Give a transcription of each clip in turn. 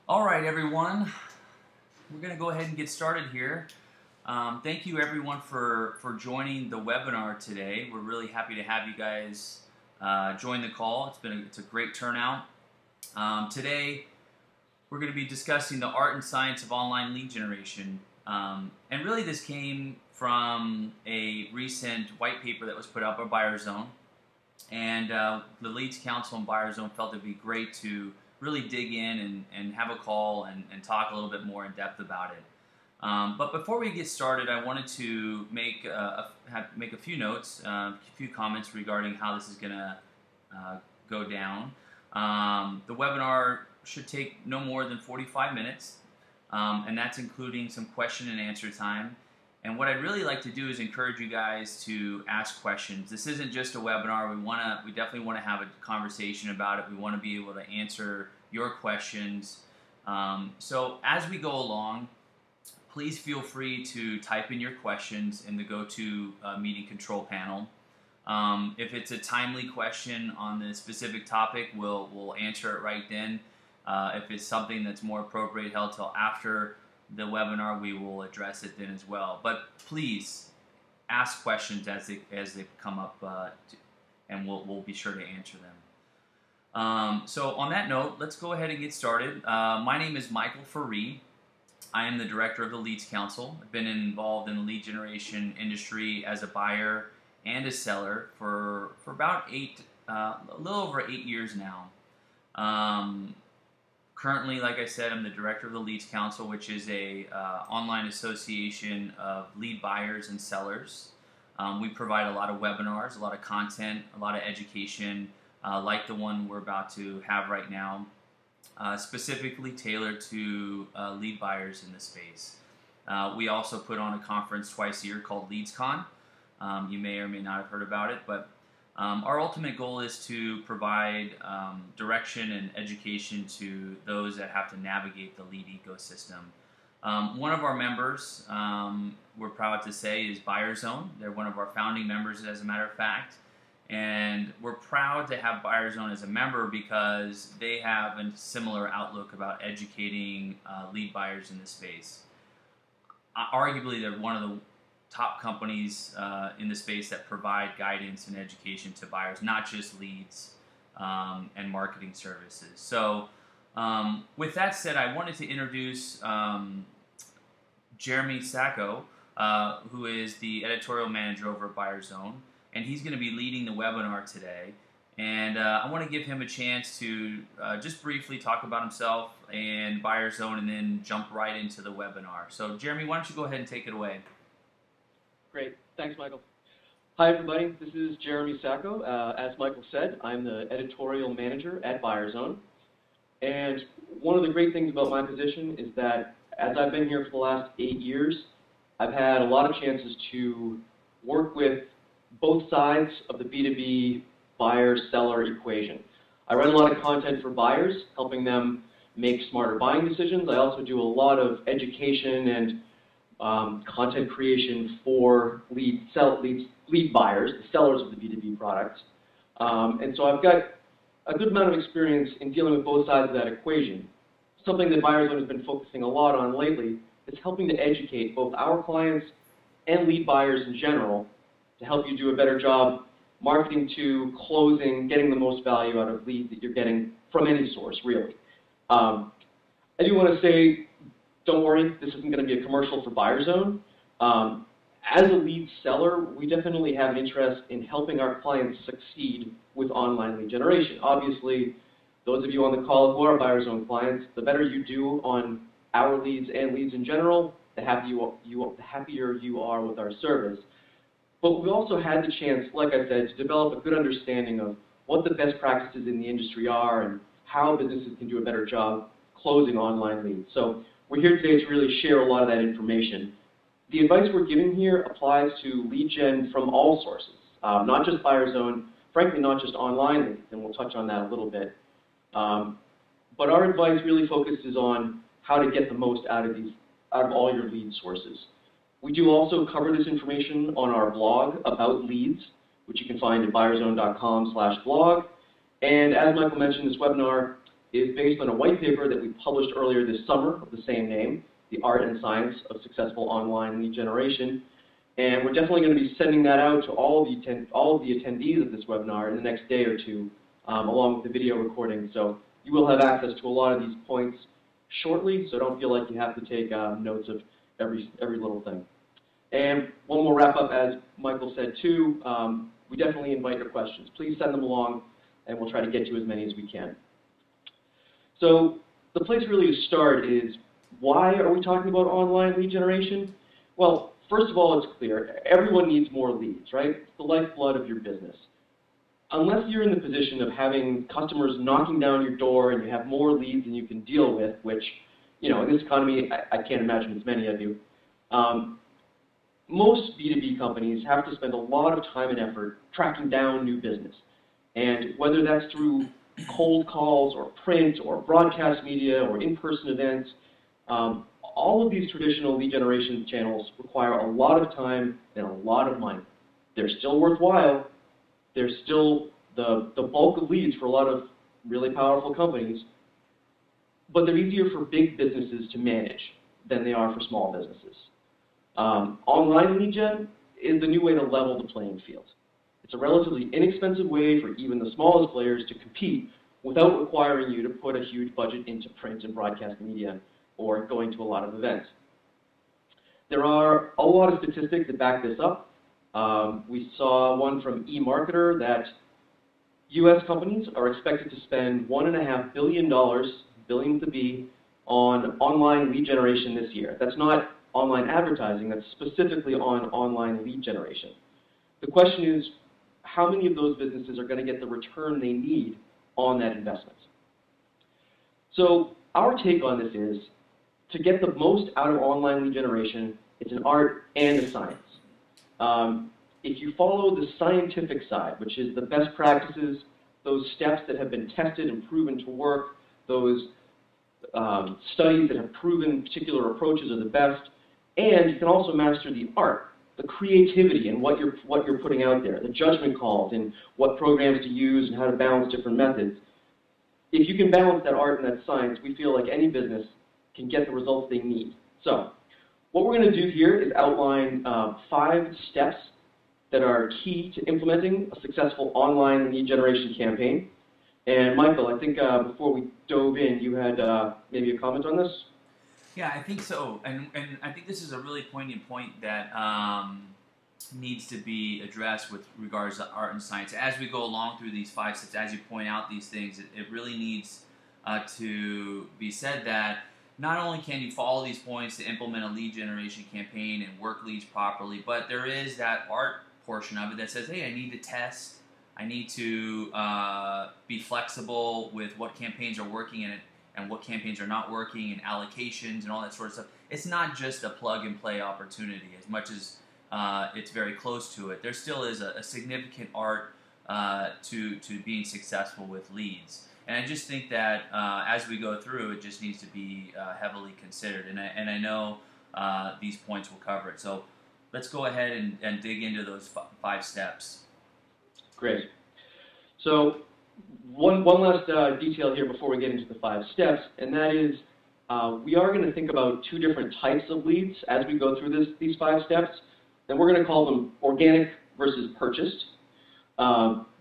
All right, everyone. We're going to go ahead and get started here. Thank you, everyone, for joining the webinar today. We're really happy to have you guys join the call. It's a great turnout. Today, we're going to be discussing the art and science of online lead generation. And really, this came from a recent white paper that was put out by BuyerZone. And the LeadsCouncil and BuyerZone felt it'd be great to really dig in and have a call and talk a little bit more in depth about it. But before we get started, I wanted to make a few notes, a few comments regarding how this is going to go down. The webinar should take no more than 45 minutes, and that's including some question and answer time. And what I'd really like to do is encourage you guys to ask questions. This isn't just a webinar. We definitely want to have a conversation about it. We want to be able to answer your questions. So as we go along, please feel free to type in your questions in the GoToMeeting control panel. If it's a timely question on the specific topic, we'll answer it right then. If it's something that's more appropriate held till after the webinar, we will address it then as well. But please ask questions as they come up, and we'll be sure to answer them. So on that note, let's go ahead and get started. My name is Michael Faree. I am the director of the LeadsCouncil. I've been involved in the lead generation industry as a buyer and a seller for about a little over 8 years now. Currently, like I said, I'm the director of the LeadsCouncil, which is a online association of lead buyers and sellers. We provide a lot of webinars, a lot of content, a lot of education, like the one we're about to have right now, specifically tailored to lead buyers in the space. We also put on a conference twice a year called LeadsCon. You may or may not have heard about it, but our ultimate goal is to provide direction and education to those that have to navigate the lead ecosystem. One of our members, we're proud to say, is BuyerZone. They're one of our founding members, as a matter of fact. And we're proud to have BuyerZone as a member because they have a similar outlook about educating lead buyers in this space. Arguably, they're one of the top companies in the space that provide guidance and education to buyers, not just leads and marketing services. So with that said, I wanted to introduce Jeremy Sacco, who is the editorial manager over at BuyerZone, and he's going to be leading the webinar today. And I want to give him a chance to just briefly talk about himself and BuyerZone and then jump right into the webinar. So Jeremy, why don't you go ahead and take it away? Great. Thanks, Michael. Hi, everybody. This is Jeremy Sacco. As Michael said, I'm the editorial manager at BuyerZone. And one of the great things about my position is that as I've been here for the last 8 years, I've had a lot of chances to work with both sides of the B2B buyer-seller equation. I write a lot of content for buyers, helping them make smarter buying decisions. I also do a lot of education and content creation for lead buyers, the sellers of the B2B product. And so I've got a good amount of experience in dealing with both sides of that equation. Something that BuyerZone has been focusing a lot on lately is helping to educate both our clients and lead buyers in general to help you do a better job marketing to closing, getting the most value out of leads that you're getting from any source, really. I do want to say, don't worry, this isn't going to be a commercial for BuyerZone. As a lead seller, we definitely have an interest in helping our clients succeed with online lead generation. Obviously, those of you on the call who are BuyerZone clients, the better you do on our leads and leads in general, the happier you are with our service. But we've also had the chance, like I said, to develop a good understanding of what the best practices in the industry are and how businesses can do a better job closing online leads. So we're here today to really share a lot of that information. The advice we're giving here applies to lead gen from all sources, not just BuyerZone, frankly not just online leads, and we'll touch on that a little bit. But our advice really focuses on how to get the most out of all your lead sources. We do also cover this information on our blog about leads, which you can find at buyerzone.com/blog. And as Michael mentioned, this webinar is based on a white paper that we published earlier this summer of the same name, The Art and Science of Successful Online Lead Generation. And we're definitely going to be sending that out to all of the attendees of this webinar in the next day or two, along with the video recording. So you will have access to a lot of these points shortly, so don't feel like you have to take notes of every little thing. And one more wrap up, as Michael said too, we definitely invite your questions. Please send them along, and we'll try to get to as many as we can. So the place really to start is, why are we talking about online lead generation? Well, first of all, it's clear. Everyone needs more leads, right? It's the lifeblood of your business. Unless you're in the position of having customers knocking down your door and you have more leads than you can deal with, which, you know, in this economy, I can't imagine as many of you. Most B2B companies have to spend a lot of time and effort tracking down new business. And whether that's through cold calls or print or broadcast media or in-person events, all of these traditional lead generation channels require a lot of time and a lot of money. They're still worthwhile. They're still the bulk of leads for a lot of really powerful companies, but they're easier for big businesses to manage than they are for small businesses. Online lead gen is the new way to level the playing field. It's a relatively inexpensive way for even the smallest players to compete without requiring you to put a huge budget into print and broadcast media or going to a lot of events. There are a lot of statistics that back this up. We saw one from eMarketer that US companies are expected to spend $1.5 billion, billion with a B, on online lead generation this year. That's not online advertising, that's specifically on online lead generation. The question is, how many of those businesses are going to get the return they need on that investment? So our take on this is, to get the most out of online lead generation, it's an art and a science. If you follow the scientific side, which is the best practices, those steps that have been tested and proven to work, those studies that have proven particular approaches are the best, and you can also master the art, the creativity in what you're putting out there, the judgment calls and what programs to use and how to balance different methods. If you can balance that art and that science, we feel like any business can get the results they need. So what we're going to do here is outline 5 steps that are key to implementing a successful online lead generation campaign. And Michael, I think before we dove in, you had maybe a comment on this? Yeah, I think so. And I think this is a really poignant point that needs to be addressed with regards to art and science. As we go along through these 5 steps, as you point out these things, it really needs to be said that not only can you follow these points to implement a lead generation campaign and work leads properly, but there is that art portion of it that says, hey, I need to test, I need to be flexible with what campaigns are working in it and what campaigns are not working, and allocations and all that sort of stuff. It's not just a plug-and-play opportunity. As much as it's very close to it, there still is a significant art to being successful with leads. And I just think that as we go through, it just needs to be heavily considered. And I know these points will cover it. So let's go ahead and dig into those 5 steps. Great. So one last detail here before we get into the 5 steps, and that is we are going to think about 2 different types of leads as we go through these 5 steps, and we're going to call them organic versus purchased.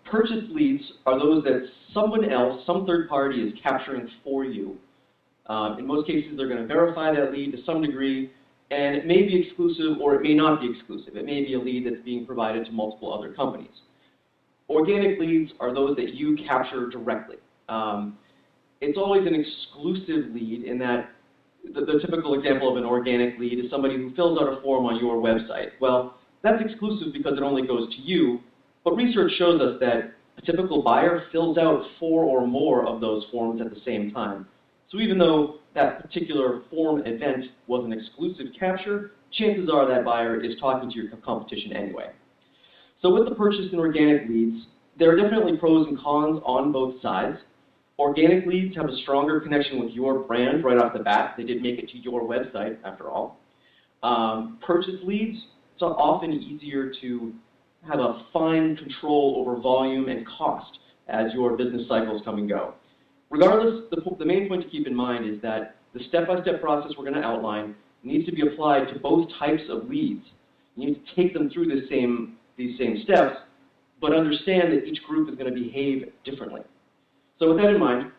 Purchased leads are those that someone else, some third party, is capturing for you. In most cases, they're going to verify that lead to some degree, and it may be exclusive or it may not be exclusive. It may be a lead that's being provided to multiple other companies. Organic leads are those that you capture directly. It's always an exclusive lead in that the typical example of an organic lead is somebody who fills out a form on your website. Well, that's exclusive because it only goes to you, but research shows us that a typical buyer fills out 4 or more of those forms at the same time. So even though that particular form event was an exclusive capture, chances are that buyer is talking to your competition anyway. So with the purchased and organic leads, there are definitely pros and cons on both sides. Organic leads have a stronger connection with your brand right off the bat. They did make it to your website, after all. Purchased leads, it's often easier to have a fine control over volume and cost as your business cycles come and go. Regardless, the main point to keep in mind is that the step-by-step process we're going to outline needs to be applied to both types of leads. You need to take them through these same steps, but understand that each group is going to behave differently. So with that in mind,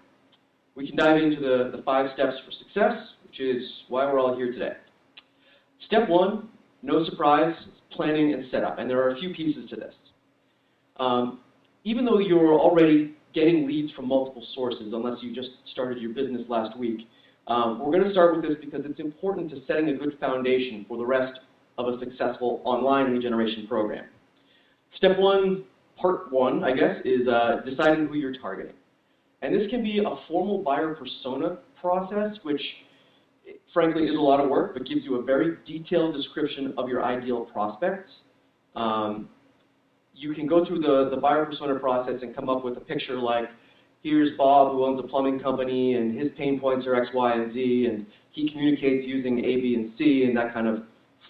we can dive into the 5 steps for success, which is why we're all here today. Step 1, no surprise, planning and setup, and there are a few pieces to this. Even though you're already getting leads from multiple sources, unless you just started your business last week, we're going to start with this because it's important to setting a good foundation for the rest of a successful online lead generation program. Step 1, part 1, I guess, is deciding who you're targeting. And this can be a formal buyer persona process, which frankly is a lot of work, but gives you a very detailed description of your ideal prospects. You can go through the buyer persona process and come up with a picture like, here's Bob who owns a plumbing company and his pain points are X, Y, and Z, and he communicates using A, B, and C, and that kind of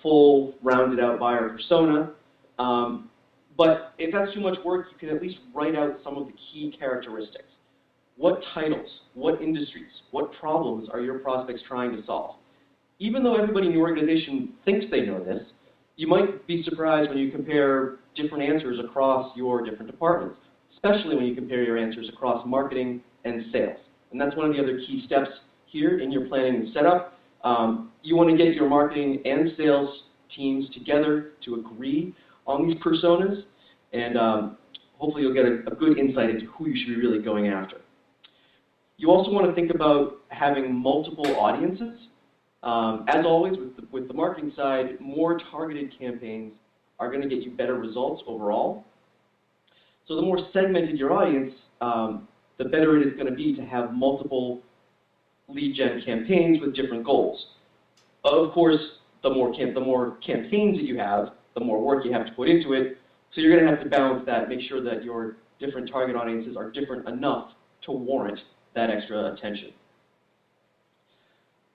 full, rounded out buyer persona. But if that's too much work, you can at least write out some of the key characteristics. What titles, what industries, what problems are your prospects trying to solve? Even though everybody in your organization thinks they know this, you might be surprised when you compare different answers across your different departments, especially when you compare your answers across marketing and sales. And that's one of the other key steps here in your planning and setup. You want to get your marketing and sales teams together to agree on these personas, and hopefully you'll get a good insight into who you should be really going after. You also want to think about having multiple audiences. As always, with the marketing side, more targeted campaigns are going to get you better results overall. So the more segmented your audience, the better it is going to be to have multiple lead gen campaigns with different goals. Of course, the more campaigns that you have, the more work you have to put into it. So you're going to have to balance that, make sure that your different target audiences are different enough to warrant that extra attention.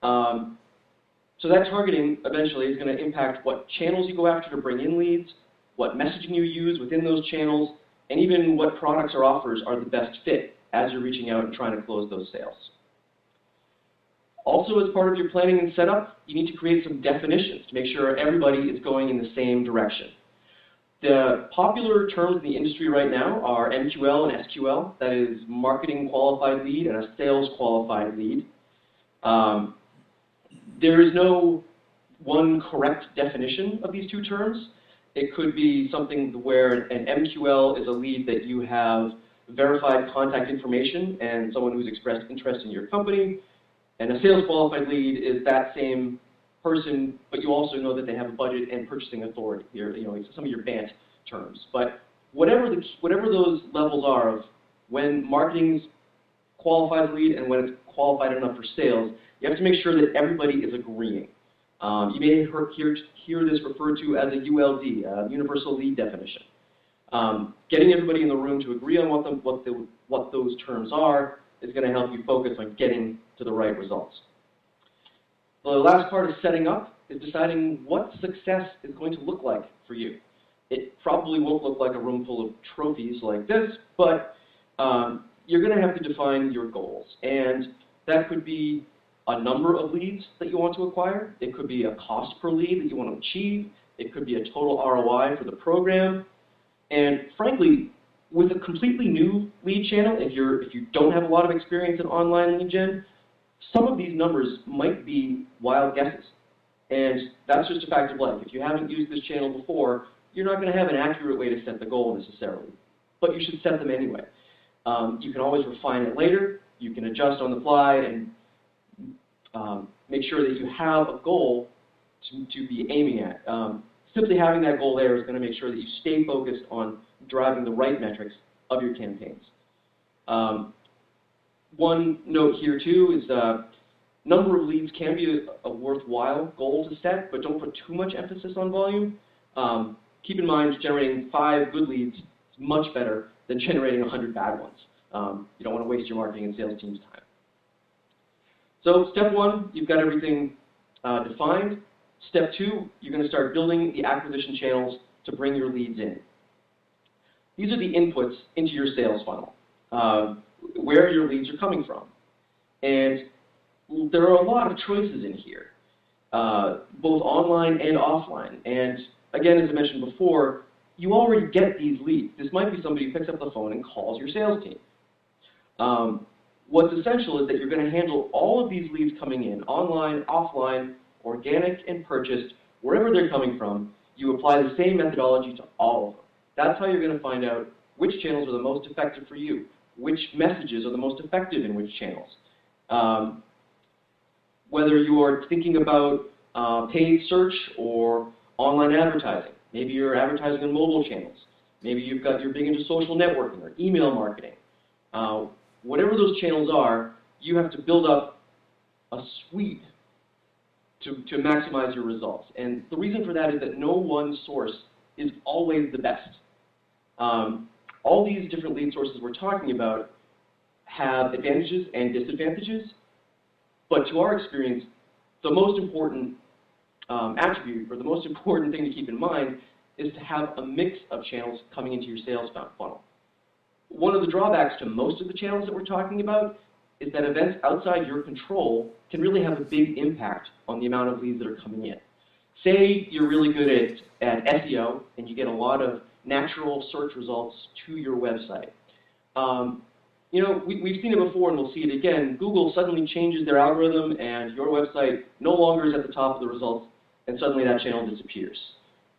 So that targeting eventually is going to impact what channels you go after to bring in leads, what messaging you use within those channels, and even what products or offers are the best fit as you're reaching out and trying to close those sales. Also, as part of your planning and setup, you need to create some definitions to make sure everybody is going in the same direction. The popular terms in the industry right now are MQL and SQL, that is marketing qualified lead and a sales qualified lead. There is no one correct definition of these two terms. It could be something where an MQL is a lead that you have verified contact information and someone who's expressed interest in your company, and a sales qualified lead is that same person, but you also know that they have a budget and purchasing authority. Some of your BANT terms. But whatever those levels are of when marketing's qualified lead and when it's qualified enough for sales, you have to make sure that everybody is agreeing. You may hear this referred to as a ULD, Universal Lead Definition. Getting everybody in the room to agree on what those terms are is going to help you focus on getting to the right results. The last part of setting up is deciding what success is going to look like for you. It probably won't look like a room full of trophies like this, but you're going to have to define your goals. And that could be a number of leads that you want to acquire. It could be a cost per lead that you want to achieve. It could be a total ROI for the program. And frankly, with a completely new lead channel, if you don't have a lot of experience in online lead gen, some of these numbers might be wild guesses. And that's just a fact of life. If you haven't used this channel before, you're not going to have an accurate way to set the goal necessarily. But you should set them anyway. You can always refine it later. You can adjust on the fly and make sure that you have a goal to be aiming at. Simply having that goal there is going to make sure that you stay focused on driving the right metrics of your campaigns. One note here too is number of leads can be a worthwhile goal to set, but don't put too much emphasis on volume. Keep in mind generating 5 good leads is much better than generating 100 bad ones. You don't want to waste your marketing and sales team's time. So step 1, you've got everything defined. Step 2, you're going to start building the acquisition channels to bring your leads in. These are the inputs into your sales funnel. where your leads are coming from. And there are a lot of choices in here, both online and offline. And again, as I mentioned before, you already get these leads. This might be somebody who picks up the phone and calls your sales team. What's essential is that you're going to handle all of these leads coming in, online, offline, organic, and purchased, wherever they're coming from. You apply the same methodology to all of them. That's how you're going to find out which channels are the most effective for you, which messages are the most effective in which channels. Whether you are thinking about paid search or online advertising, maybe you're advertising on mobile channels, maybe you're big into social networking or email marketing. Whatever those channels are, you have to build up a suite to maximize your results. And the reason for that is that no one source is always the best. All these different lead sources we're talking about have advantages and disadvantages, but to our experience, the most important attribute, or the most important thing to keep in mind, is to have a mix of channels coming into your sales funnel. One of the drawbacks to most of the channels that we're talking about is that events outside your control can really have a big impact on the amount of leads that are coming in. Say you're really good at SEO and you get a lot of natural search results to your website. You know, we've seen it before and we'll see it again. Google suddenly changes their algorithm and your website no longer is at the top of the results, and suddenly that channel disappears.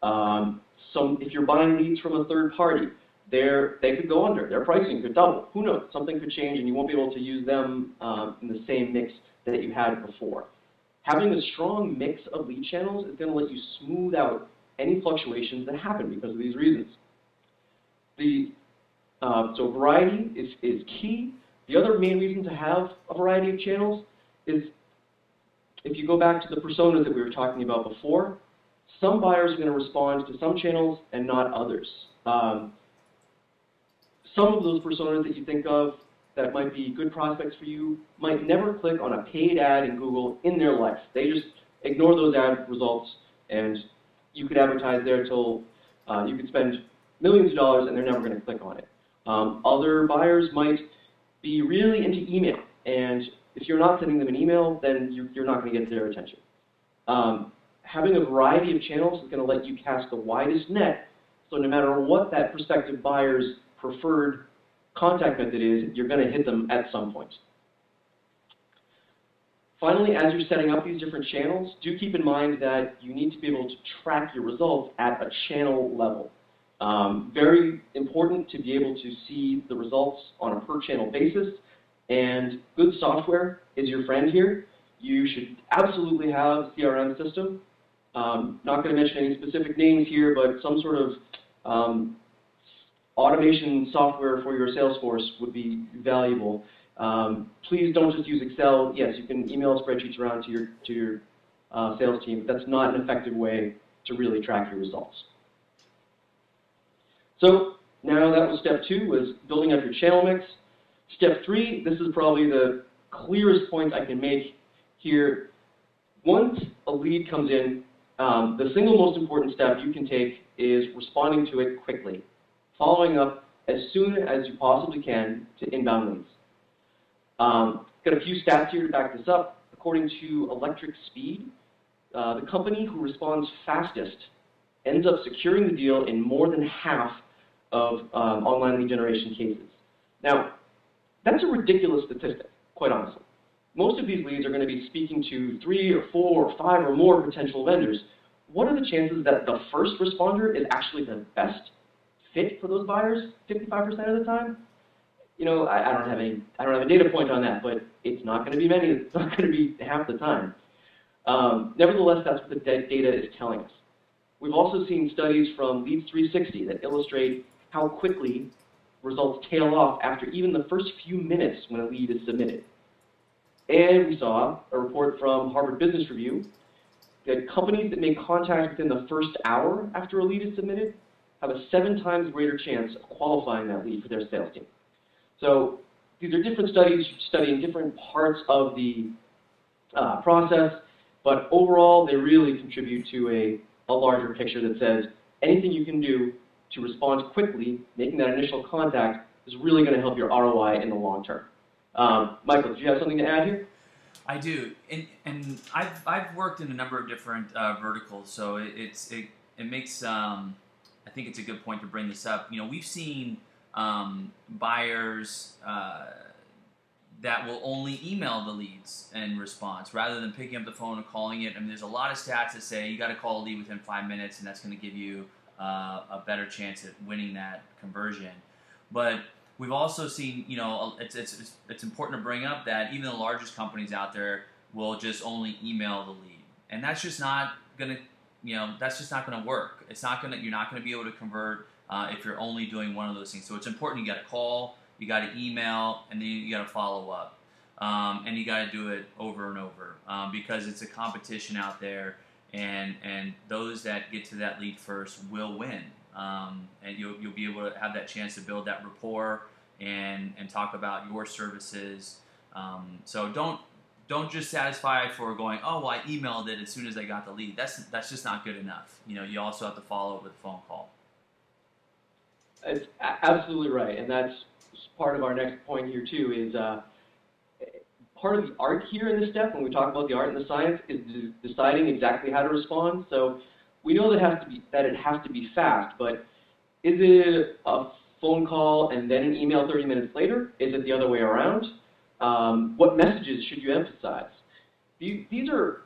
If you're buying leads from a third party, they could go under. Their pricing could double. Who knows? Something could change and you won't be able to use them in the same mix that you had before. Having a strong mix of lead channels is going to let you smooth out any fluctuations that happen because of these reasons. So variety is key. The other main reason to have a variety of channels is, if you go back to the personas that we were talking about before, some buyers are going to respond to some channels and not others. Some of those personas that you think of that might be good prospects for you might never click on a paid ad in Google in their life. They just ignore those ad results, and you could advertise there till you could spend millions of dollars and they're never going to click on it. Other buyers might be really into email, and if you're not sending them an email, then you're not going to get their attention. Having a variety of channels is going to let you cast the widest net, so no matter what that prospective buyer's preferred contact method is, you're going to hit them at some point. Finally, as you're setting up these different channels, do keep in mind that you need to be able to track your results at a channel level. Very important to be able to see the results on a per-channel basis, and good software is your friend here. You should absolutely have a CRM system. Not going to mention any specific names here, but some sort of automation software for your sales force would be valuable. Please don't just use Excel. Yes, you can email spreadsheets around to your sales team, but that's not an effective way to really track your results. So now that was step 2, was building up your channel mix. Step 3, this is probably the clearest point I can make here. Once a lead comes in, the single most important step you can take is responding to it quickly, following up as soon as you possibly can to inbound leads. Got a few stats here to back this up. According to Electric Speed, the company who responds fastest ends up securing the deal in more than half of online lead generation cases. Now, that's a ridiculous statistic, quite honestly. Most of these leads are going to be speaking to 3 or 4 or 5 or more potential vendors. What are the chances that the first responder is actually the best fit for those buyers 55% of the time? You know, I don't have a data point on that, but it's not going to be many. It's not going to be half the time. Nevertheless, that's what the data is telling us. We've also seen studies from Leads 360 that illustrate how quickly results tail off after even the first few minutes when a lead is submitted. And we saw a report from Harvard Business Review that companies that make contact within the first hour after a lead is submitted have a 7 times greater chance of qualifying that lead for their sales team. So these are different studies studying different parts of the process, but overall they really contribute to a larger picture that says anything you can do to respond quickly, making that initial contact, is really going to help your ROI in the long term. Michael, do you have something to add here? I do, and I've worked in a number of different verticals, so it makes I think it's a good point to bring this up. You know, we've seen buyers that will only email the leads in response rather than picking up the phone and calling it. I mean, there's a lot of stats that say you got to call a lead within 5 minutes, and that's going to give you a better chance at winning that conversion. But we've also seen, you know, it's important to bring up that even the largest companies out there will just only email the lead, and that's just not going to, you know, that's just not going to work. It's not going to, you're not going to be able to convert if you're only doing one of those things. So it's important you got to call, you got to email, and then you got to follow up, and you got to do it over and over because it's a competition out there, and those that get to that lead first will win, and you'll be able to have that chance to build that rapport and talk about your services. So don't just satisfy for going, oh, well, I emailed it as soon as I got the lead. That's just not good enough. You know, you also have to follow up with a phone call. It's absolutely right, and that's part of our next point here too. Is part of the art here in this step, when we talk about the art and the science, is deciding exactly how to respond. So we know that it has to be fast, but is it a phone call and then an email 30 minutes later? Is it the other way around? What messages should you emphasize? These are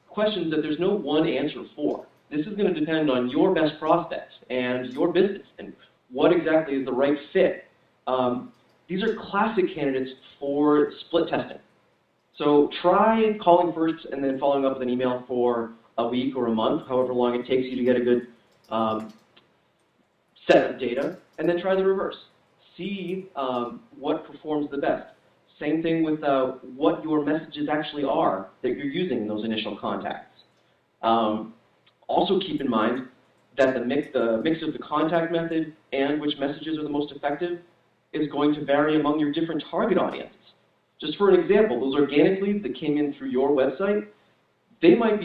questions that there's no one answer for. This is going to depend on your best prospects and your business and what exactly is the right fit. These are classic candidates for split testing. So try calling first and then following up with an email for a week or a month, however long it takes you to get a good set of data, and then try the reverse. See what performs the best. Same thing with what your messages actually are that you're using in those initial contacts. Also keep in mind that the mix of the contact method and which messages are the most effective is going to vary among your different target audiences. Just for an example, those organic leads that came in through your website, they might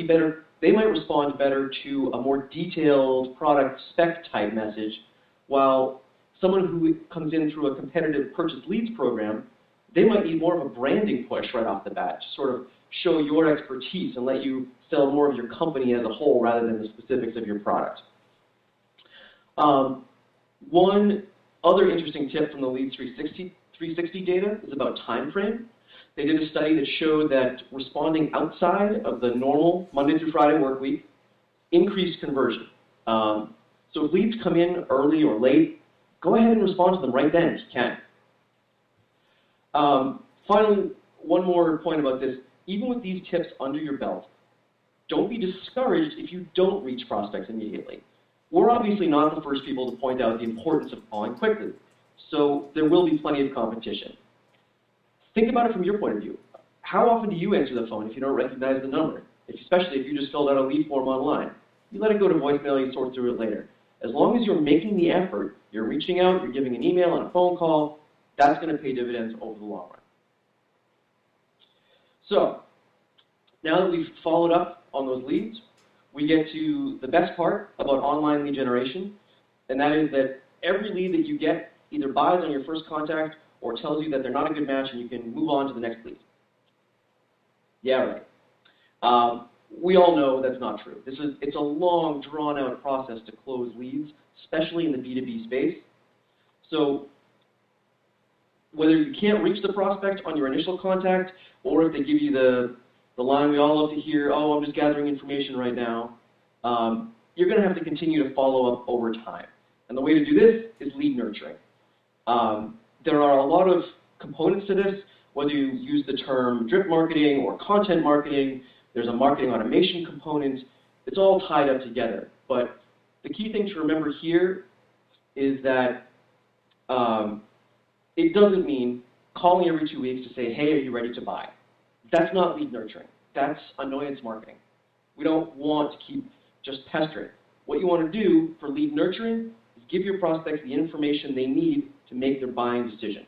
respond better to a more detailed product spec type message, while someone who comes in through a competitive purchase leads program, they might need more of a branding push right off the bat to sort of show your expertise and let you sell more of your company as a whole rather than the specifics of your product. One other interesting tip from the Leads 360 data is about time frame. They did a study that showed that responding outside of the normal Monday through Friday work week increased conversion. So if leads come in early or late, go ahead and respond to them right then if you can. Finally, one more point about this. Even with these tips under your belt, don't be discouraged if you don't reach prospects immediately. We're obviously not the first people to point out the importance of calling quickly, so there will be plenty of competition. Think about it from your point of view. How often do you answer the phone if you don't recognize the number? Especially if you just filled out a lead form online. You let it go to voicemail, you sort through it later. As long as you're making the effort, you're reaching out, you're giving an email and a phone call, that's going to pay dividends over the long run. So, now that we've followed up on those leads, we get to the best part about online lead generation, and that is that every lead that you get either buys on your first contact or tells you that they're not a good match and you can move on to the next lead. Yeah, right. We all know that's not true. It's a long, drawn-out process to close leads, especially in the B2B space. So whether you can't reach the prospect on your initial contact, or if they give you the line we all love to hear, oh, I'm just gathering information right now, you're going to have to continue to follow up over time. And the way to do this is lead nurturing. There are a lot of components to this, whether you use the term drip marketing or content marketing. There's a marketing automation component. It's all tied up together. But the key thing to remember here is that it doesn't mean calling every 2 weeks to say, hey, are you ready to buy? That's not lead nurturing. That's annoyance marketing. We don't want to keep just pestering. What you want to do for lead nurturing is give your prospects the information they need to make their buying decision.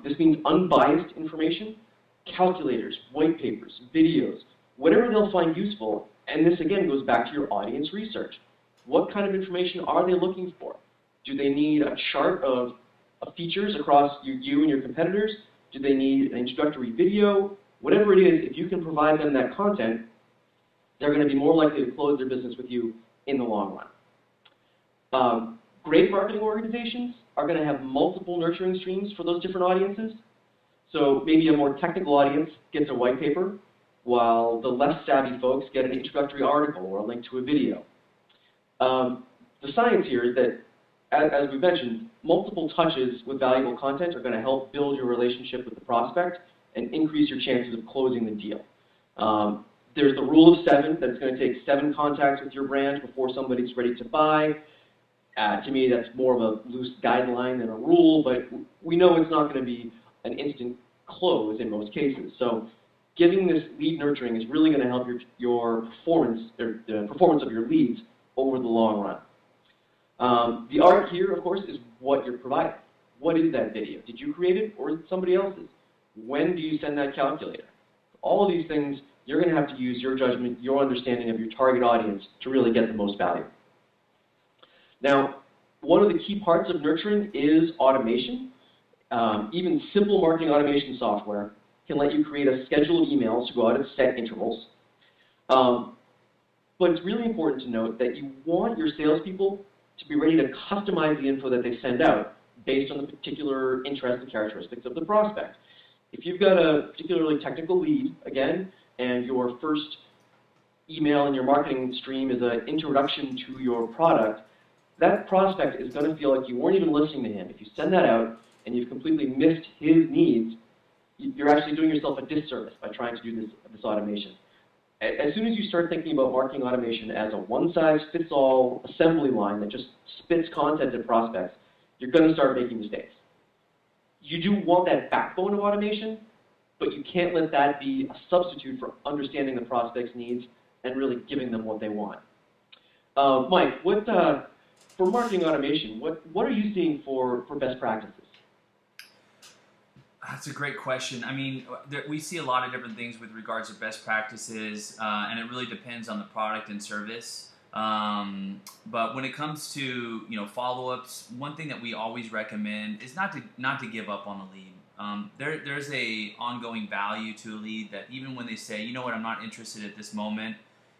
This means unbiased information, calculators, white papers, videos, whatever they'll find useful. And this, again, goes back to your audience research. What kind of information are they looking for? Do they need a chart of features across you and your competitors? Do they need an introductory video? Whatever it is, if you can provide them that content, they're going to be more likely to close their business with you in the long run. Great marketing organizations are going to have multiple nurturing streams for those different audiences. So maybe a more technical audience gets a white paper, while the less savvy folks get an introductory article or a link to a video. The science here is that, as we mentioned, multiple touches with valuable content are going to help build your relationship with the prospect and increase your chances of closing the deal. There's the rule of 7, that it's going to take 7 contacts with your brand before somebody's ready to buy. To me, that's more of a loose guideline than a rule, but we know it's not going to be an instant close in most cases. So giving this lead nurturing is really going to help your performance, or the performance of your leads over the long run. The art here, of course, is what you're providing. What is that video? Did you create it, or is it somebody else's? When do you send that calculator? All of these things, you're going to have to use your judgment, your understanding of your target audience to really get the most value. Now, one of the key parts of nurturing is automation. Even simple marketing automation software can let you create a schedule of emails to go out at set intervals. But it's really important to note that you want your salespeople to be ready to customize the info that they send out based on the particular interests and characteristics of the prospect. If you've got a particularly technical lead, again, and your first email in your marketing stream is an introduction to your product, that prospect is going to feel like you weren't even listening to him. If you send that out and you've completely missed his needs, you're actually doing yourself a disservice by trying to do this automation. As soon as you start thinking about marketing automation as a one-size-fits-all assembly line that just spits content at prospects, you're going to start making mistakes. You do want that backbone of automation, but you can't let that be a substitute for understanding the prospect's needs and really giving them what they want. Mike, for marketing automation, what are you seeing for best practices? That's a great question. I mean, we see a lot of different things with regards to best practices, and it really depends on the product and service. But when it comes to follow-ups, one thing that we always recommend is not to give up on the lead. There's a ongoing value to a lead that even when they say, you know what, I'm not interested at this moment,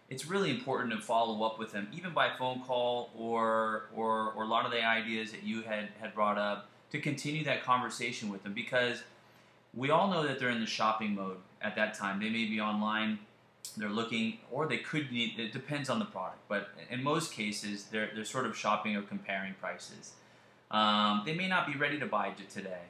it's really important to follow up with them, even by phone call or a lot of the ideas that you had brought up, to continue that conversation with them, because we all know that they're in the shopping mode at that time. They may be online, they're looking, or they could need, it depends on the product, but in most cases, they're sort of shopping or comparing prices. They may not be ready to buy today,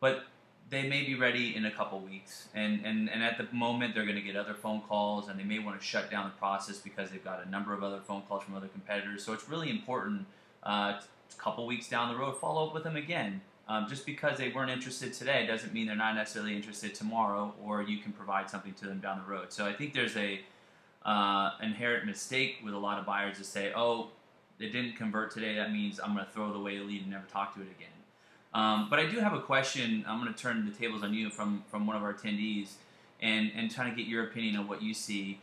but they may be ready in a couple weeks, and at the moment they're going to get other phone calls, and they may want to shut down the process because they've got a number of other phone calls from other competitors. So it's really important a couple weeks down the road, follow up with them again. Just because they weren't interested today doesn't mean they're not necessarily interested tomorrow, or you can provide something to them down the road. So I think there's a inherent mistake with a lot of buyers to say, oh, it didn't convert today, that means I'm going to throw away the lead and never talk to it again. But I do have a question. I'm going to turn the tables on you from one of our attendees and trying to get your opinion on what you see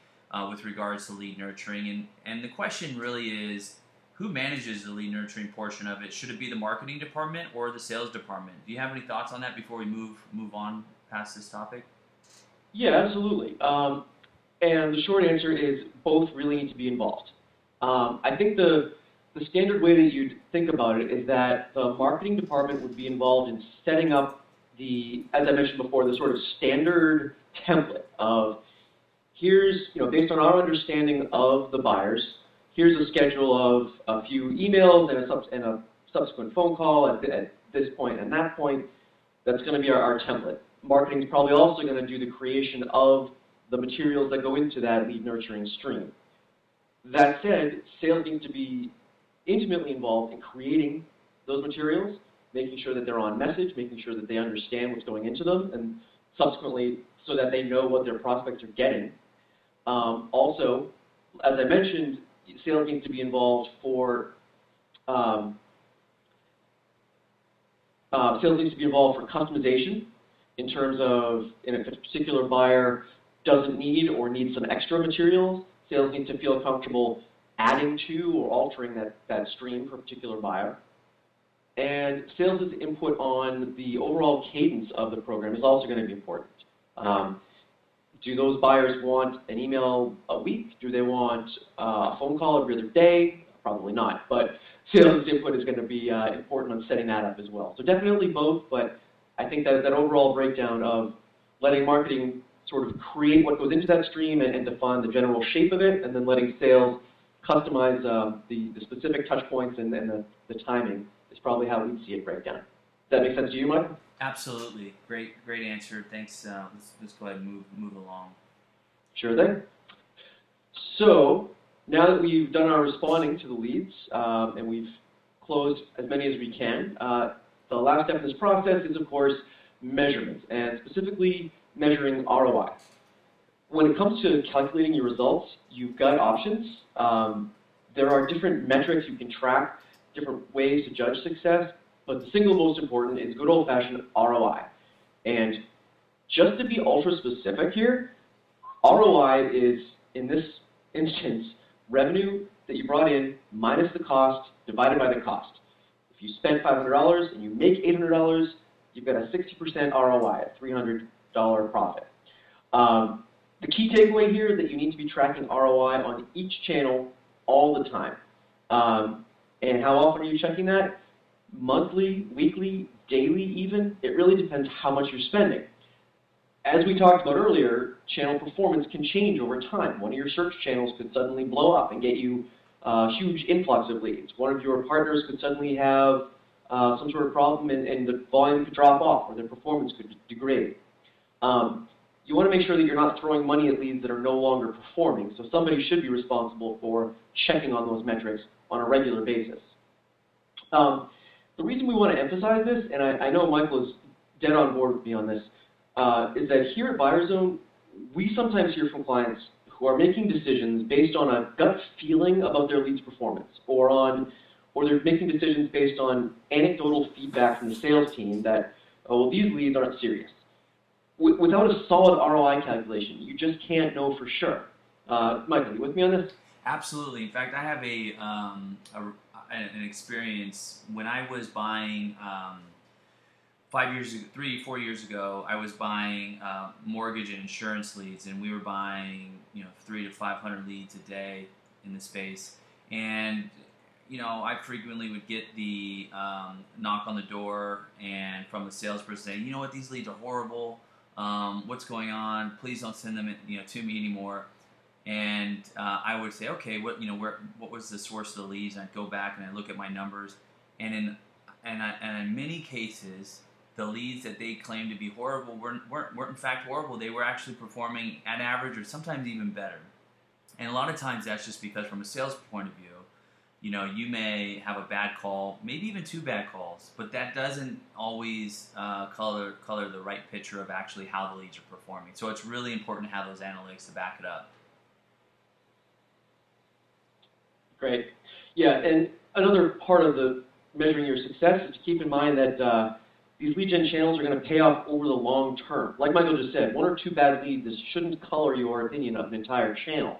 with regards to lead nurturing. And the question really is, who manages the lead nurturing portion of it? Should it be the marketing department or the sales department? Do you have any thoughts on that before we move on past this topic? Yeah, absolutely. And the short answer is both really need to be involved. I think the standard way that you'd think about it is that the marketing department would be involved in setting up as I mentioned before, the sort of standard template of here's, based on our understanding of the buyers, here's a schedule of a few emails and a subsequent phone call at this point and that point. That's going to be our template. Marketing is probably also going to do the creation of the materials that go into that lead nurturing stream. That said, sales needs to be intimately involved in creating those materials, making sure that they're on message, making sure that they understand what's going into them, and subsequently so that they know what their prospects are getting. Also, as I mentioned, sales needs to be involved for customization in terms of if a particular buyer doesn't need or needs some extra materials, sales need to feel comfortable adding to or altering that stream for a particular buyer. And sales' input on the overall cadence of the program is also going to be important. Do those buyers want an email a week? Do they want a phone call every other day? Probably not, but sales' input is going to be important on setting that up as well. So definitely both, but I think that overall breakdown of letting marketing sort of create what goes into that stream and define the general shape of it, and then letting sales customize the specific touch points and the timing is probably how we'd see it break down. Does that make sense to you, Michael? Absolutely. Great answer. Thanks. Let's go ahead and move along. Sure thing. So now that we've done our responding to the leads and we've closed as many as we can, the last step in this process is, of course, measurement, and specifically measuring ROI. When it comes to calculating your results, you've got options. There are different metrics you can track, different ways to judge success, but the single most important is good old-fashioned ROI. And just to be ultra-specific here, ROI is, in this instance, revenue that you brought in minus the cost divided by the cost. If you spent $500 and you make $800, you've got a 60% ROI, a $300 profit. The key takeaway here is that you need to be tracking ROI on each channel all the time. And how often are you checking that? Monthly, weekly, daily even? It really depends how much you're spending. As we talked about earlier, channel performance can change over time. One of your search channels could suddenly blow up and get you a huge influx of leads. One of your partners could suddenly have some sort of problem and the volume could drop off or their performance could degrade. You want to make sure that you're not throwing money at leads that are no longer performing, so somebody should be responsible for checking on those metrics on a regular basis. The reason we want to emphasize this, and I know Michael is dead on board with me on this, is that here at BuyerZone, we sometimes hear from clients who are making decisions based on a gut feeling about their lead's performance, or they're making decisions based on anecdotal feedback from the sales team that, oh, well, these leads aren't serious. Without a solid ROI calculation, you just can't know for sure. Michael, you with me on this? Absolutely. In fact, I have an experience when I was buying 3, 4 years ago. I was buying mortgage and insurance leads, and we were buying 300 to 500 leads a day in the space. And I frequently would get the knock on the door and from the salesperson saying, you know what, these leads are horrible. What's going on? Please don't send them to me anymore. And I would say, okay, what was the source of the leads? And I'd go back and I look at my numbers, and in many cases, the leads that they claimed to be horrible weren't in fact horrible. They were actually performing at average or sometimes even better. And a lot of times that's just because from a sales point of view, you may have a bad call, maybe even 2 bad calls, but that doesn't always color the right picture of actually how the leads are performing. So it's really important to have those analytics to back it up. Great. Yeah, and another part of the measuring your success is to keep in mind that these lead gen channels are going to pay off over the long term. Like Michael just said, 1 or 2 bad leads, this shouldn't color your opinion of an entire channel.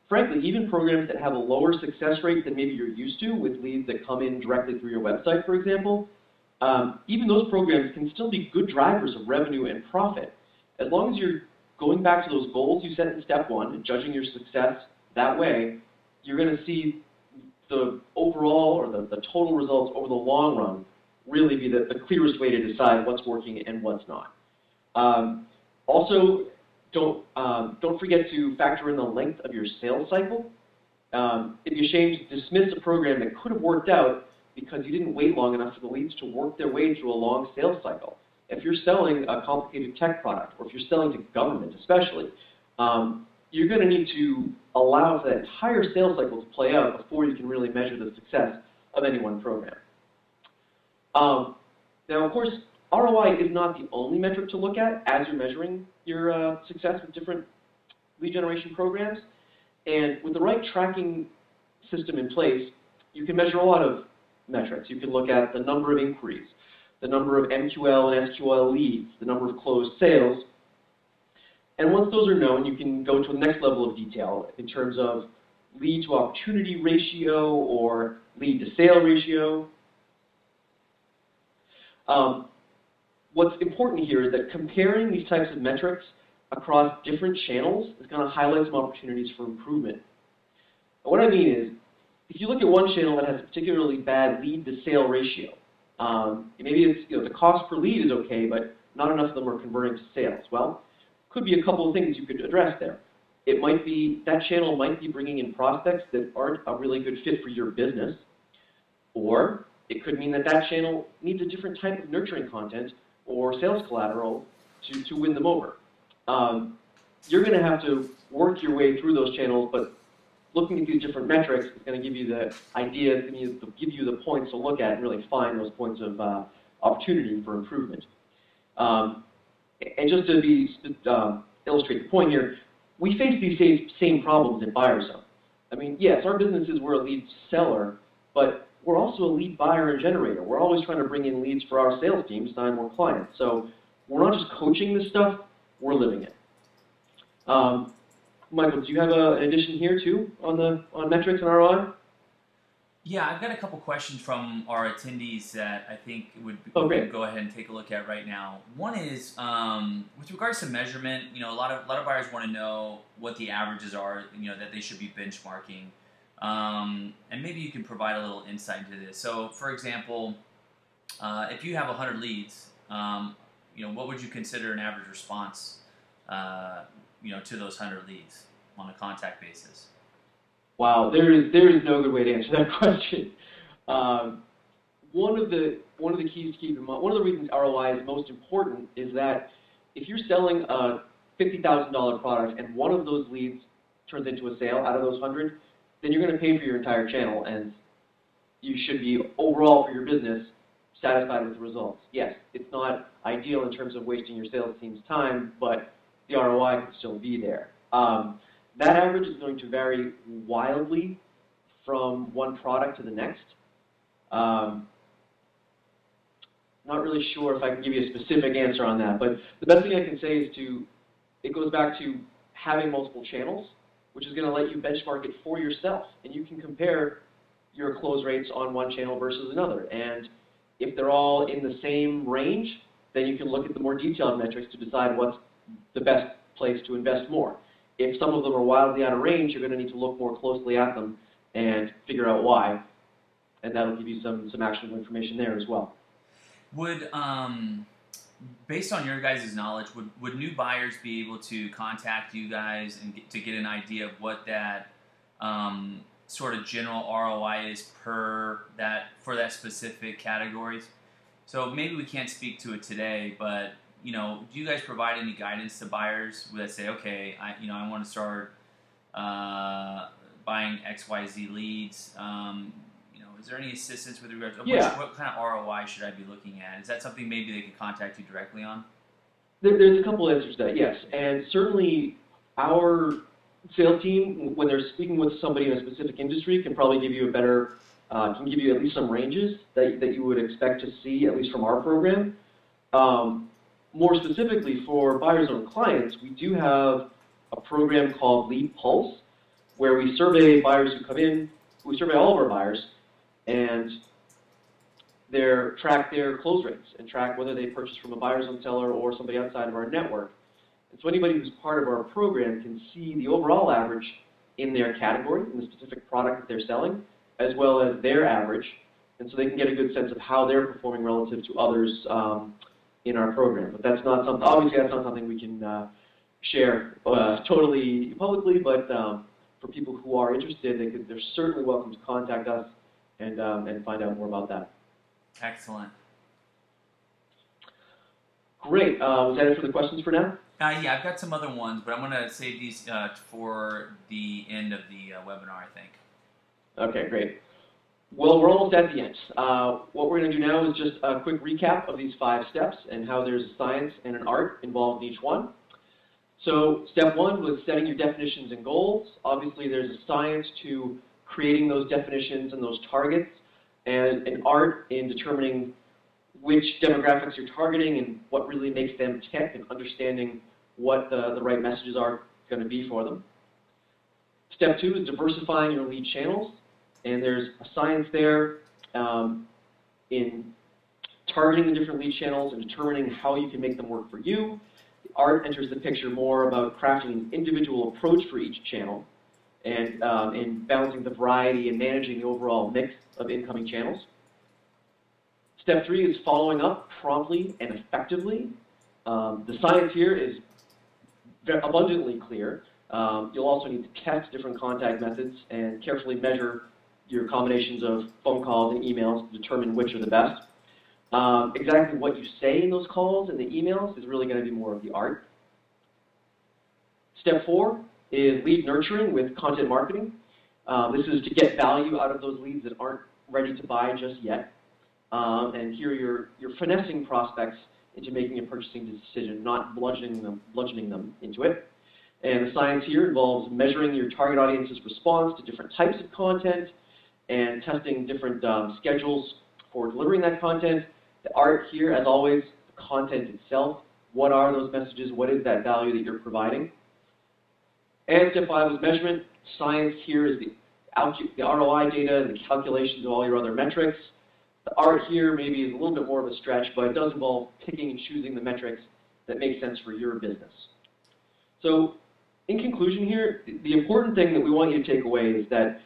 Frankly, even programs that have a lower success rate than maybe you're used to, with leads that come in directly through your website, for example, even those programs can still be good drivers of revenue and profit. As long as you're going back to those goals you set in step 1 and judging your success that way, you're going to see the overall or the total results over the long run really be the clearest way to decide what's working and what's not. Also, don't forget to factor in the length of your sales cycle. It'd be a shame to dismiss a program that could have worked out because you didn't wait long enough for the leads to work their way through a long sales cycle. If you're selling a complicated tech product, or if you're selling to government especially, you're going to need to allow for that entire sales cycle to play out before you can really measure the success of any one program. Now, of course, ROI is not the only metric to look at as you're measuring your success with different lead generation programs. And with the right tracking system in place, you can measure a lot of metrics. You can look at the number of inquiries, the number of MQL and SQL leads, the number of closed sales. And once those are known, you can go to the next level of detail in terms of lead to opportunity ratio or lead to sale ratio. What's important here is that comparing these types of metrics across different channels is going to highlight some opportunities for improvement. And what I mean is, if you look at one channel that has a particularly bad lead-to-sale ratio, maybe it's, the cost per lead is okay, but not enough of them are converting to sales. Well, could be a couple of things you could address there. It might be, that channel might be bringing in prospects that aren't a really good fit for your business, or it could mean that that channel needs a different type of nurturing content or sales collateral to win them over. You're going to have to work your way through those channels, but looking at these different metrics is going to give you the idea, it's going to give you the points to look at and really find those points of opportunity for improvement. And just to illustrate the point here, we face these same problems in BuyerZone. I mean, yes, our business is, we're a lead seller, but we're also a lead buyer and generator. We're always trying to bring in leads for our sales team to sign more clients. So we're not just coaching this stuff, we're living it. Michael, do you have an addition here too on metrics and ROI? Yeah, I've got a couple questions from our attendees that I think we could go ahead and take a look at right now. One is with regards to measurement. A lot of buyers want to know what the averages are. That they should be benchmarking, and maybe you can provide a little insight into this. So, for example, if you have 100 leads, what would you consider an average response? To those 100 leads on a contact basis? Wow, there is no good way to answer that question. One of the keys to keep in mind, one of the reasons ROI is most important is that if you're selling a $50,000 product and one of those leads turns into a sale out of those 100, then you're going to pay for your entire channel, and you should be overall for your business satisfied with the results. Yes, it's not ideal in terms of wasting your sales team's time, but the ROI can still be there. That average is going to vary wildly from one product to the next. Not really sure if I can give you a specific answer on that, but the best thing I can say is it goes back to having multiple channels, which is going to let you benchmark it for yourself, and you can compare your close rates on one channel versus another. And if they're all in the same range, then you can look at the more detailed metrics to decide what's the best place to invest more. If some of them are wildly out of range, you're going to need to look more closely at them and figure out why, and that'll give you some actionable information there as well. Would, based on your guys' knowledge, would new buyers be able to contact you guys and to get an idea of what that sort of general ROI is for that specific categories? So maybe we can't speak to it today, but do you guys provide any guidance to buyers that say, okay, I want to start buying XYZ leads? Is there any assistance with regards to what kind of ROI should I be looking at? Is that something maybe they can contact you directly on? There's a couple answers to that, yes. And certainly our sales team, when they're speaking with somebody in a specific industry, can probably give you can give you at least some ranges that you would expect to see, at least from our program. More specifically for BuyerZone clients, we do have a program called Lead Pulse, where we survey buyers who come in. We survey all of our buyers and track their close rates and track whether they purchase from a BuyerZone seller or somebody outside of our network. And so anybody who's part of our program can see the overall average in their category, in the specific product that they're selling, as well as their average, and so they can get a good sense of how they're performing relative to others in our program. But that's not something, obviously that's not something we can share totally publicly, but for people who are interested, they're certainly welcome to contact us and find out more about that. Excellent. Great. Was that it for the questions for now? Yeah, I've got some other ones, but I'm going to save these for the end of the webinar, I think. Okay, great. Well, we're almost at the end. What we're going to do now is just a quick recap of these 5 steps and how there's a science and an art involved in each one. So step 1 was setting your definitions and goals. Obviously, there's a science to creating those definitions and those targets, and an art in determining which demographics you're targeting and what really makes them tick, and understanding what the right messages are going to be for them. Step 2 is diversifying your lead channels, and there's a science there in targeting the different lead channels and determining how you can make them work for you. The art enters the picture more about crafting an individual approach for each channel and in balancing the variety and managing the overall mix of incoming channels. Step 3 is following up promptly and effectively. The science here is abundantly clear. You'll also need to test different contact methods and carefully measure your combinations of phone calls and emails to determine which are the best. Exactly what you say in those calls and the emails is really going to be more of the art. Step 4 is lead nurturing with content marketing. This is to get value out of those leads that aren't ready to buy just yet. And here you're finessing prospects into making a purchasing decision, not bludgeoning them into it. And the science here involves measuring your target audience's response to different types of content and testing different schedules for delivering that content. The art here, as always, the content itself. What are those messages? What is that value that you're providing? And step 5 is measurement. Science here is the ROI data and the calculations of all your other metrics. The art here maybe is a little bit more of a stretch, but it does involve picking and choosing the metrics that make sense for your business. So, in conclusion here, the important thing that we want you to take away is that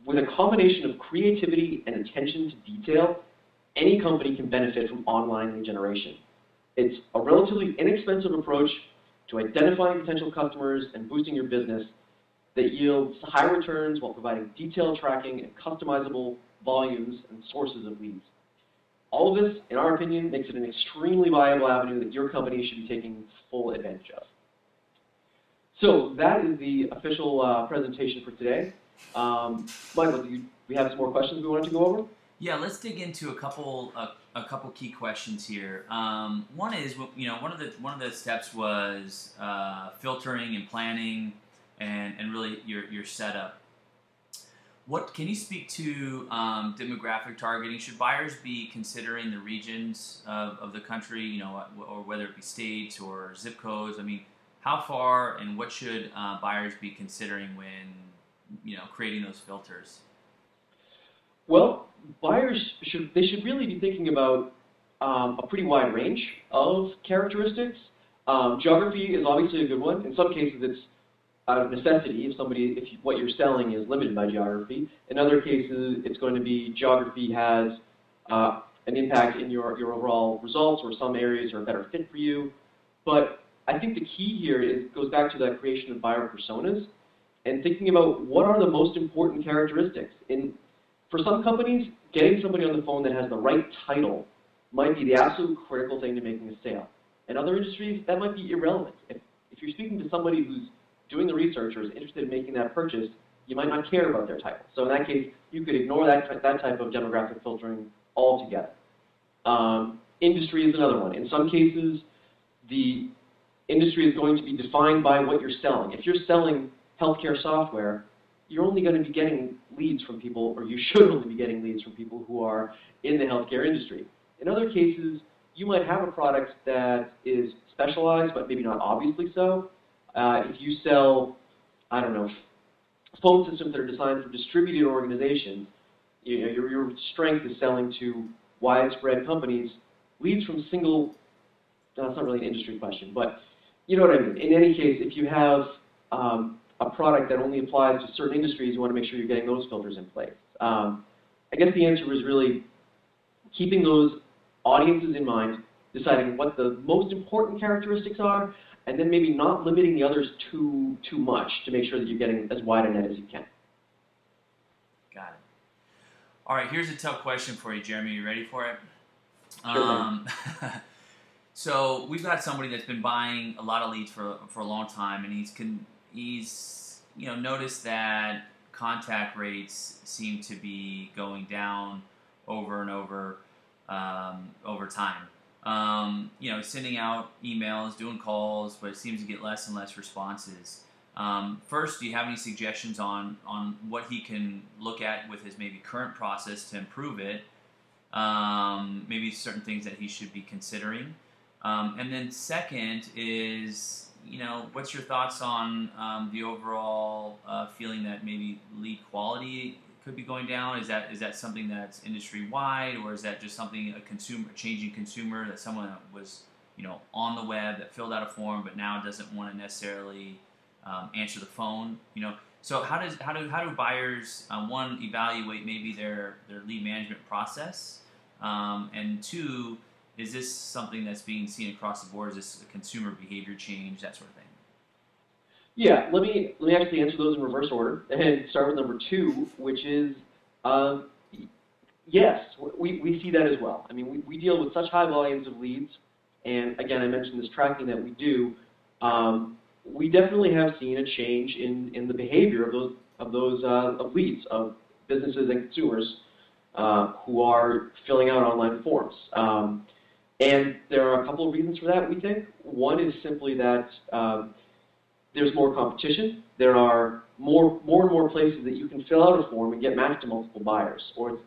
with a combination of creativity and attention to detail, any company can benefit from online lead generation. It's a relatively inexpensive approach to identifying potential customers and boosting your business that yields high returns while providing detailed tracking and customizable volumes and sources of leads. All of this, in our opinion, makes it an extremely viable avenue that your company should be taking full advantage of. So that is the official presentation for today. Michael, do we have some more questions we wanted to go over? Yeah, let's dig into a couple key questions here. One is, one of the steps was filtering and planning, and really your setup. What can you speak to demographic targeting? Should buyers be considering the regions of the country, or whether it be states or zip codes? I mean, how far and what should buyers be considering when creating those filters? Well, buyers should really be thinking about a pretty wide range of characteristics. Geography is obviously a good one. In some cases, it's out of necessity if what you're selling is limited by geography. In other cases, it's going to be geography has an impact in your overall results, or some areas are a better fit for you. But I think the key here goes back to that creation of buyer personas and thinking about what are the most important characteristics. For some companies, getting somebody on the phone that has the right title might be the absolute critical thing to making a sale. In other industries, that might be irrelevant. If you're speaking to somebody who's doing the research or is interested in making that purchase, you might not care about their title. So in that case, you could ignore that type of demographic filtering altogether. Industry is another one. In some cases, the industry is going to be defined by what you're selling. If you're selling healthcare software, you're only going to be getting leads from people, or you should only be getting leads from people who are in the healthcare industry. In other cases, you might have a product that is specialized, but maybe not obviously so. If you sell, I don't know, phone systems that are designed for distributed organizations, your strength is selling to widespread companies. Leads from single, that's not really an industry question, but you know what I mean. In any case, if you have a product that only applies to certain industries, you want to make sure you're getting those filters in place. I guess the answer is really keeping those audiences in mind, deciding what the most important characteristics are, and then maybe not limiting the others too much to make sure that you're getting as wide a net as you can. Got it. All right, here's a tough question for you, Jeremy. You ready for it? Sure. So we've got somebody that's been buying a lot of leads for a long time, and he's noticed that contact rates seem to be going down over and over time. Sending out emails, doing calls, but it seems to get less and less responses. First, do you have any suggestions on what he can look at with his maybe current process to improve it? Maybe certain things that he should be considering. And then second is, what's your thoughts on the overall feeling that maybe lead quality could be going down? Is that something that's industry wide, or is that just something a changing consumer, that someone that was on the web that filled out a form but now doesn't want to necessarily answer the phone? So how do buyers one, evaluate maybe their lead management process, and two, is this something that's being seen across the board? Is this a consumer behavior change, that sort of thing? Yeah, let me actually answer those in reverse order and start with number 2, which is yes, we see that as well. I mean, we deal with such high volumes of leads, and again, I mentioned this tracking that we do. We definitely have seen a change in the behavior of leads, of businesses and consumers who are filling out online forms. And there are a couple of reasons for that, we think. One is simply that there's more competition. There are more and more places that you can fill out a form and get matched to multiple buyers, or it's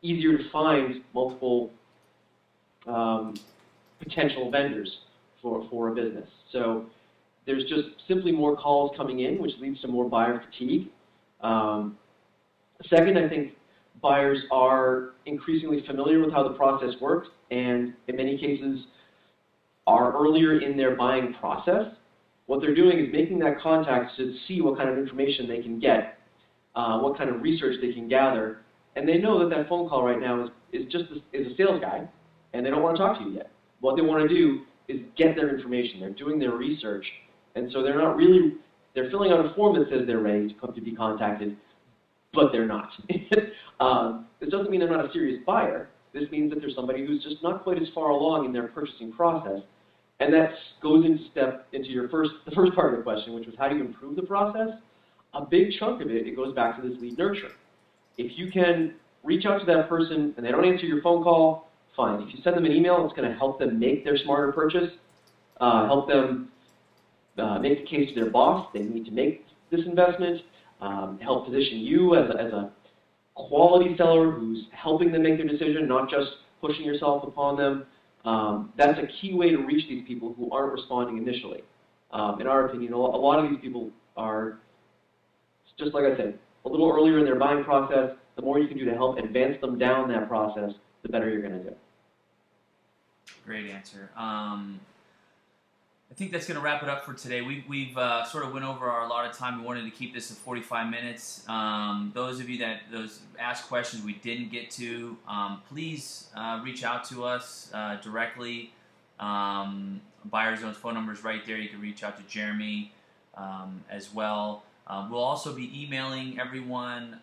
easier to find multiple potential vendors for a business. So there's just simply more calls coming in, which leads to more buyer fatigue. Second, I think buyers are increasingly familiar with how the process works, and in many cases are earlier in their buying process. What they're doing is making that contact to see what kind of information they can get, what kind of research they can gather, and they know that phone call right now is a sales guy, and they don't want to talk to you yet. What they want to do is get their information. They're doing their research, and so they're filling out a form that says they're ready to come to be contacted, but they're not. This doesn't mean they're not a serious buyer. This means that there's somebody who's just not quite as far along in their purchasing process. And that goes into the first part of the question, which was how do you improve the process? A big chunk of it goes back to this lead nurture. If you can reach out to that person and they don't answer your phone call, fine. If you send them an email, it's going to help them make their smarter purchase, help them make the case to their boss. They need to make this investment, help position you as a quality seller who's helping them make their decision, not just pushing yourself upon them. That's a key way to reach these people who aren't responding initially. In our opinion, a lot of these people are, just like I said, a little earlier in their buying process. The more you can do to help advance them down that process, the better you're going to do. Great answer. I think that's going to wrap it up for today. We've sort of went over our allotted time. We wanted to keep this at 45 minutes. Those of you that asked questions we didn't get to, please reach out to us directly. BuyerZone's phone number is right there. You can reach out to Jeremy as well. We'll also be emailing everyone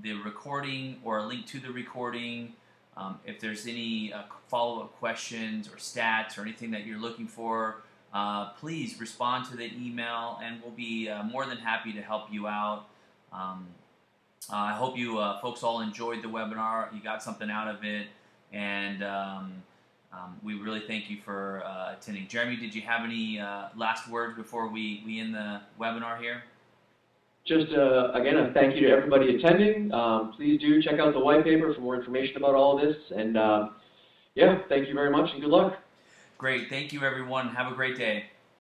the recording or a link to the recording. If there's any follow-up questions or stats or anything that you're looking for, please respond to the email, and we'll be more than happy to help you out. I hope you folks all enjoyed the webinar. You got something out of it, and we really thank you for attending. Jeremy, did you have any last words before we end the webinar here? Just, again, a thank you to everybody attending. Please do check out the white paper for more information about all of this. And, yeah, thank you very much and good luck. Great. Thank you, everyone. Have a great day.